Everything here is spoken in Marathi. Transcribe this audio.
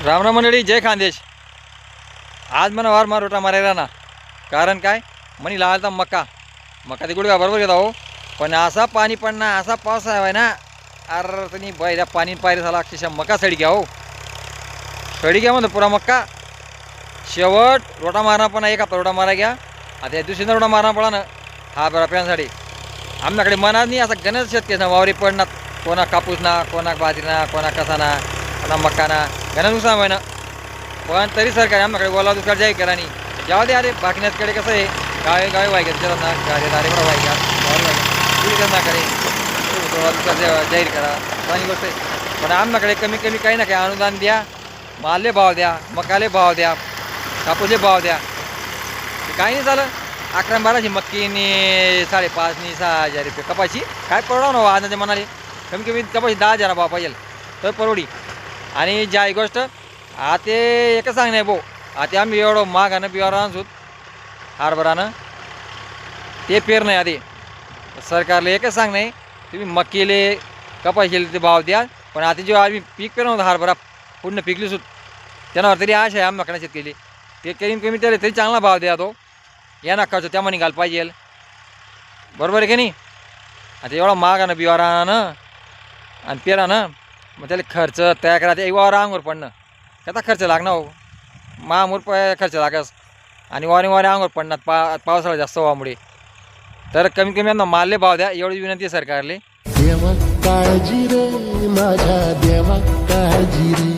रामराम मंडळी, जय खानदेश. आज मला वार मार रोटा मारायला ना, कारण काय म्हणी लावायचा मका मका ते गुडघा बरोबर घेता हो. पण असा पाणी पडणार, असा पाऊस आहे ना, अर तनी बाय त्या पाणी पायरी झाला अक्षरशः मका सडी घ्या हो. सडी घ्या म्हणतो पुरा मक्का. शेवट रोटा मारणार पण एक हप्ता रोटा मारा घ्या. आता या दिवशी रोटा मारणार पडा ना, हा बरा प्यांसाठी आमच्याकडे मनात नाही. असं गणच शेतकरी ना वावरी पडणार, कोणा कापूस ना, कोणा बाजरी ना, कोणा कसा ना, कोणा मक्का ना, गणच नुकसान आहे ना. पण तरी सरकार आमच्याकडे ओला दुष्काळ जाहीर केला नाही. जेव्हा ते अरे बाकीच्याकडे कसं आहे, गावे गावे वाय घेतात ना, गाडी दारे पण वाय घ्या ना करे ओला दुष्काळ जाहीर करा, चांगली गोष्ट आहे. पण आमच्याकडे कमी कमी काही ना काही अनुदान द्या, मालले भाव द्या, मकाले भाव द्या, कापूसले भाव द्या. काही नाही झालं. 11-12ची मक्की नि 5.5 नि 6,000 रुपये कपाशी काय परवडा ना आजच्या मनाले. कमी कमी कपाशी 10,000 भाव पाहिजे तर परवडी. आणि ज्या गोष्ट आता एकच सांग नाही भाऊ, आता आम्ही एवढं महागानं बिवारा आणसूत हरभरानं ते पेर नाही. आधी सरकारला एकच सांग नाही, तुम्ही मक्कीले कपाशीले ते भाव द्या. पण आता जेव्हा आम्ही पीक पेरणार होतं हरभरा पूर्ण पिकली सुत, त्यानं तरी आशा आहे आम्ही मकडा शेतकरी ते कमी कमी त्याला तरी चांगला भाव द्या. तो या ना खर्च त्या मनी घाल पाहिजे, बरोबर आहे की नाही. आता एवढा महागानं बिवारा ना आणि पेरा ना, मग त्याला खर्च तयार करा, ते वारा अंगवर पडणं त्याचा खर्च लागणार हो. महामूर खर्च लागस आणि वारे वारे अंगवर पडणार पावसाळा जास्त व्हामुळे. तर कमी कमी यांना मालले भाव द्या, एवढी विनंती आहे सरकारले. देवा काळजी रे माझ्या देवा काळजी रे.